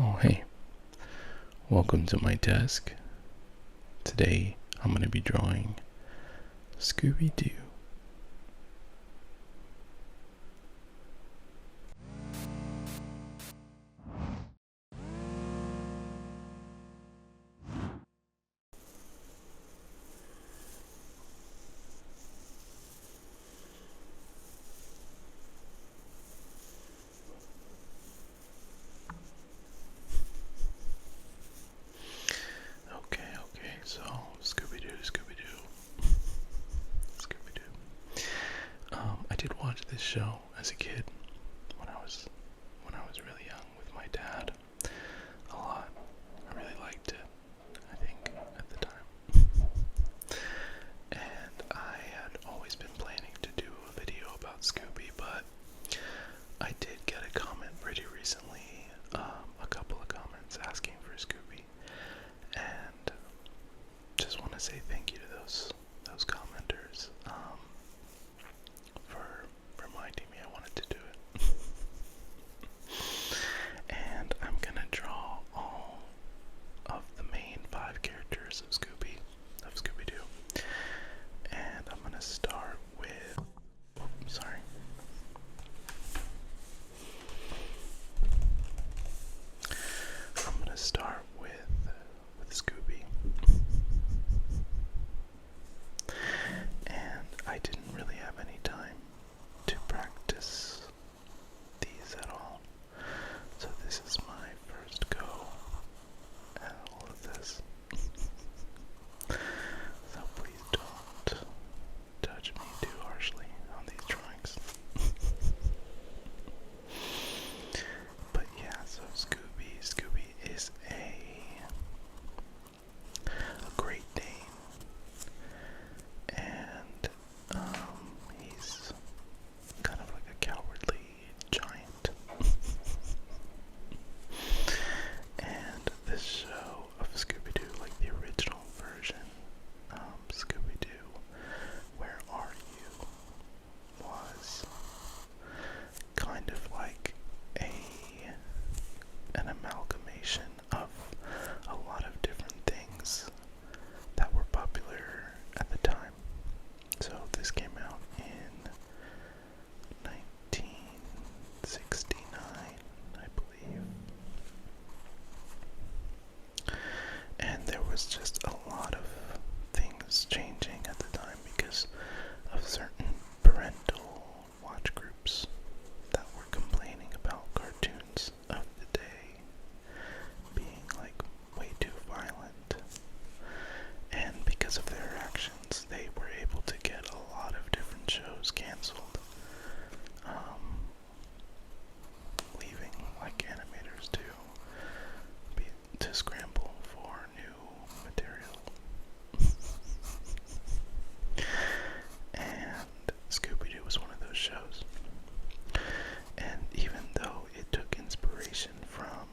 Oh, hey, welcome to my desk. Today I'm going to be drawing Scooby Doo. Okay, so Scooby Doo, Scooby Doo, Scooby Doo. I did watch this show as a kid when I was really young with my dad a lot. I really liked it, I think, at the time. And I had always been planning to do a video about Scooby, but I did get a comment pretty recently, a couple of comments asking for Scooby, and just want to say thank you to those commenters for reminding me I wanted to do it. And I'm gonna draw all of the main 5 characters of Scooby Doo, and I'm gonna start with. Sorry. I'm gonna start with Scooby. And I didn't really have any time to practice these at all. So this is my first go at all of this. So please don't judge me too harshly on these drawings. But yeah, so Scooby is a Great Dane, and he's kind of like a cowardly giant. And this show of Scooby Doo, like the original version, Scooby Doo, Where Are You, was kind of like an amalgamation of a lot of different things that were popular at the time. So this came out in 1969, I believe. And there was just a lot of things changing at the time because of certain parental watch groups that were complaining about cartoons of the day being like way too violent. And because of their actions, they were able to get a lot of different shows canceled, leaving like animators to scramble for new material. And Scooby-Doo was one of those shows. And even though it took inspiration from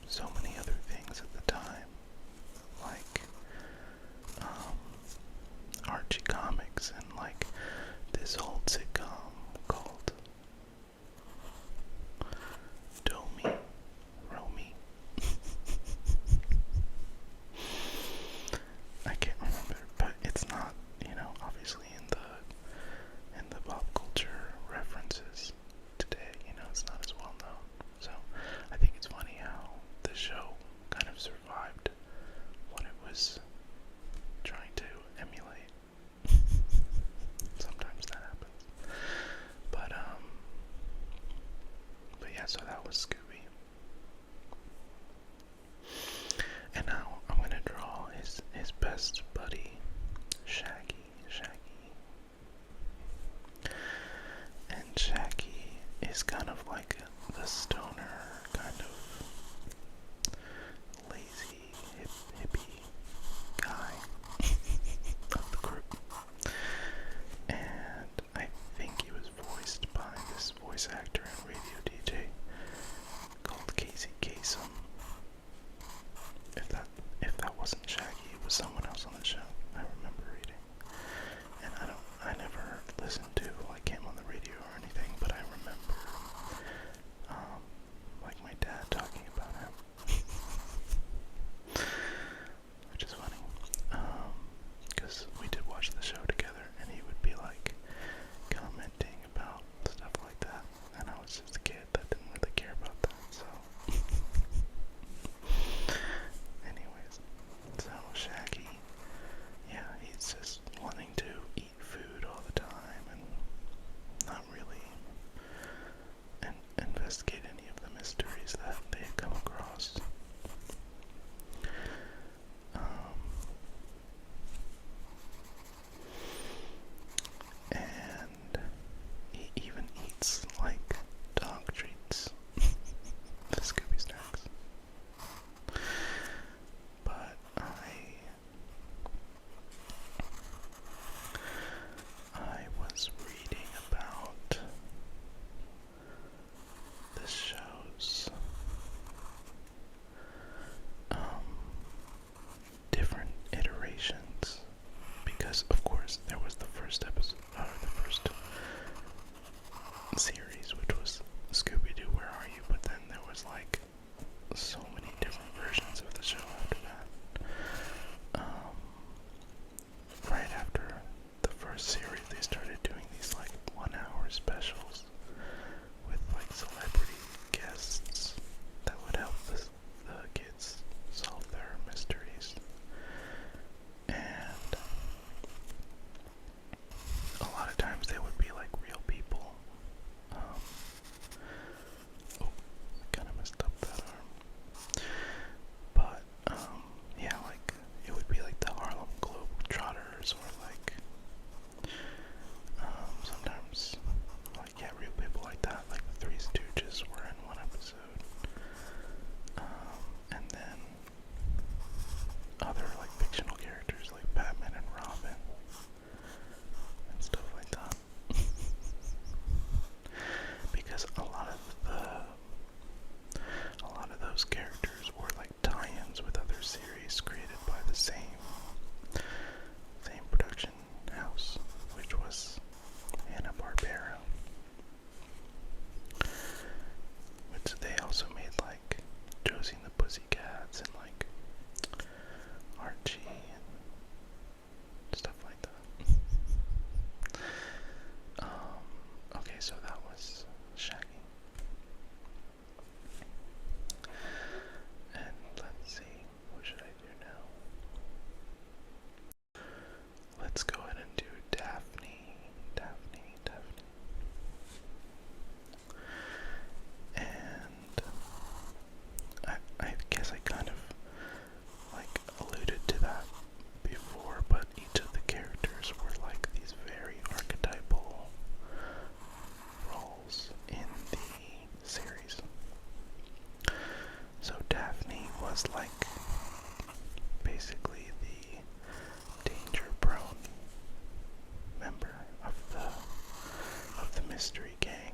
so many other things at the time, like Archie comics and like this old sitcom called Domi, Romy. so many different versions of the show after that. Right after the first series, they started doing these like 1-hour specials with like celebrity guests that would help the kids solve their mysteries. And a lot of times they would be like real people. Oh, I kind of messed up that arm. But, yeah, like, it would be like the Harlem Globetrotters, or like, sometimes, like, yeah, real people like that, like the Three Stooges were in one episode. And then other, like, fictional characters like Batman and Robin, and stuff like that. Because a lot of those characters were like tie-ins with other series created by the same production house, which was Hanna-Barbera, which they also made like Josie and the Pussycats and like Archie and stuff like that. Okay, so that was Shaggy. And let's see, what should I do now? Let's go ahead and do Daphne. And I guess I kind of like alluded to that before, but each of the characters were like these very archetypal roles in the series. So Daphne was like basically the danger-prone member of the mystery gang.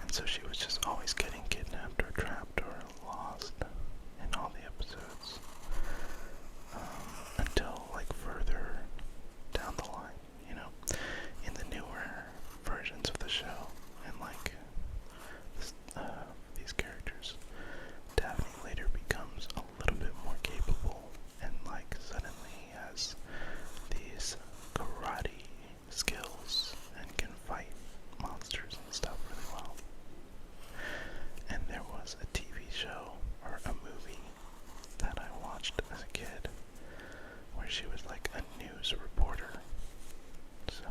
And so she was just always getting kidnapped or trapped or lost in all the episodes, until like further down the line, you know, in the newer versions of the show, and like these characters, Daphne later becomes a little bit more capable and like suddenly has these karate skills and can fight monsters and stuff really well. And there was a TV show or a movie that I watched as a kid where she was like a news reporter. So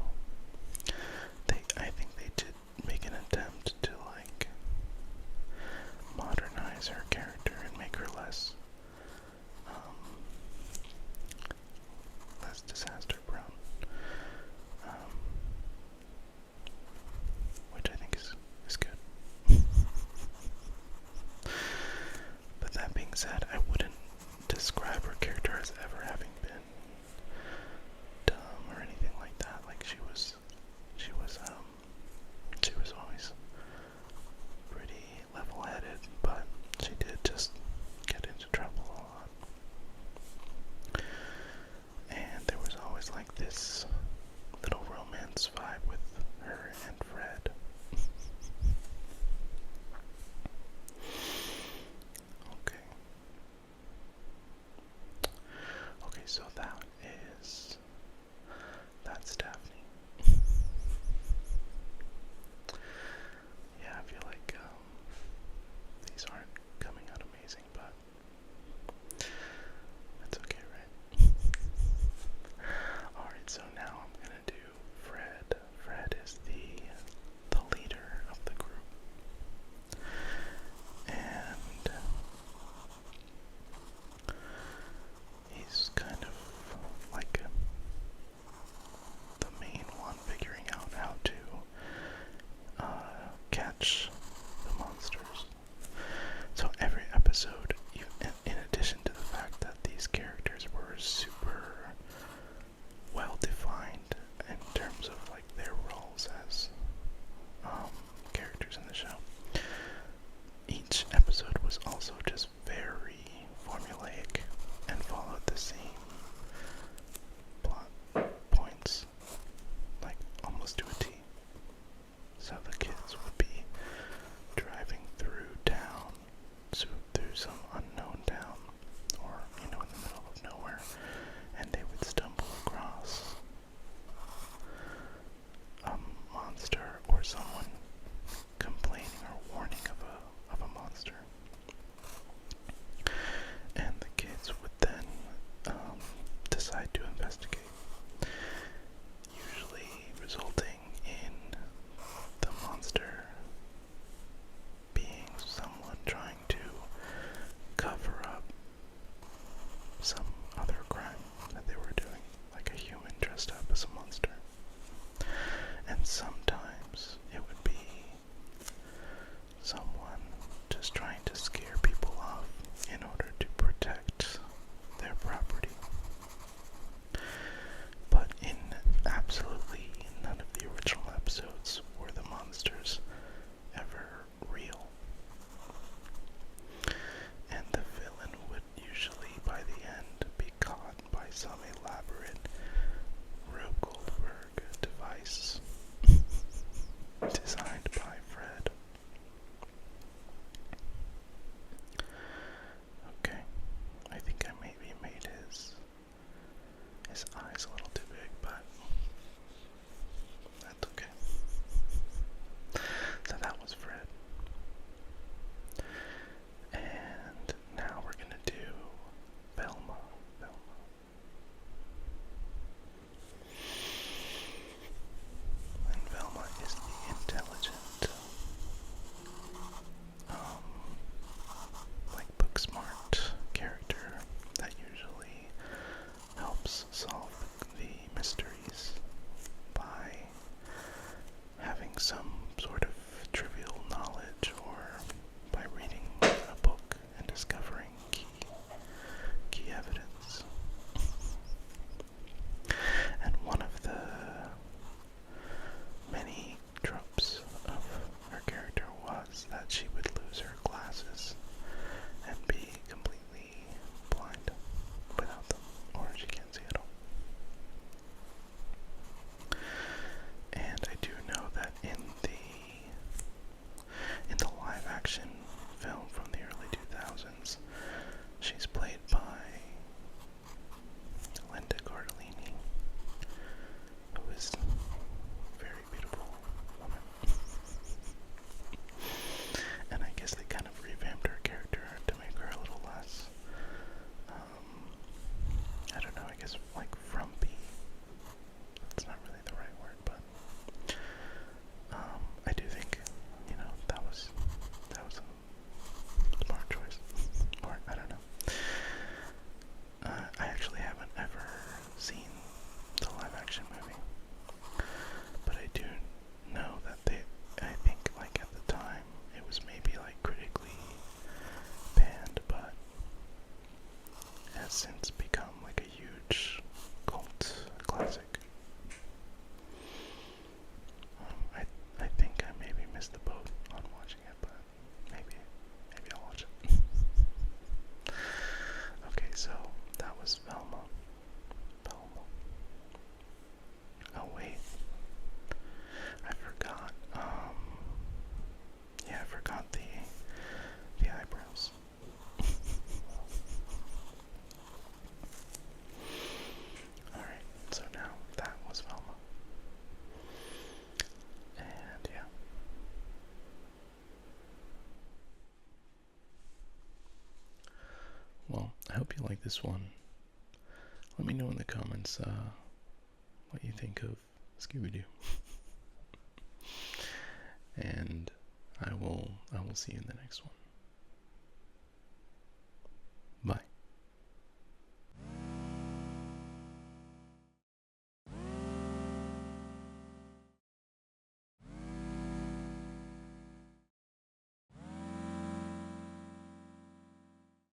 I think they did make an attempt to like modernize her character and make her less disaster prone, which I think is good. But that being said, I wouldn't describe her character as ever having been dumb or anything like that. Like she was always pretty level-headed, but she did just get into trouble a lot. And there was always like this little romance vibe with her and Fred. Okay, so that's Daphne. Yeah, I feel like these aren't coming out amazing, but that's okay, right? Alright, so now I'm gonna do Fred. Fred is the leader of the group. And he's kind of like the main one figuring out how to catch the monsters. So every episode, in addition to the fact that these characters were super well defined in terms of like their roles as characters in the show, each episode was also just very formulaic and followed the same plot points, like almost to a T. So the kids would be that she would lose her glasses and be completely blind without them, or she can't see at all. And I do know that in the live action film from the early 2000s, she's played by Linda Cardellini, who is a very beautiful woman. And I guess they kind of revamped her character to make her a little less, I don't know, I guess like frumpy. That's not really the right word, but I do think, that was a smart choice. Or, I don't know. I actually haven't ever seen the live action movie, but I do know that I think like at the time, it was maybe like critically panned, but has since become like a huge cult classic. I think I maybe missed the boat on watching it, but maybe I'll watch it. Okay, so that was Velma. Oh wait, I forgot. Yeah, I forgot the eyebrows. Alright, so now that was Velma. And yeah. Well, I hope you like this one. Let me know in the comments what you think of Scooby Doo. And I will see you in the next one.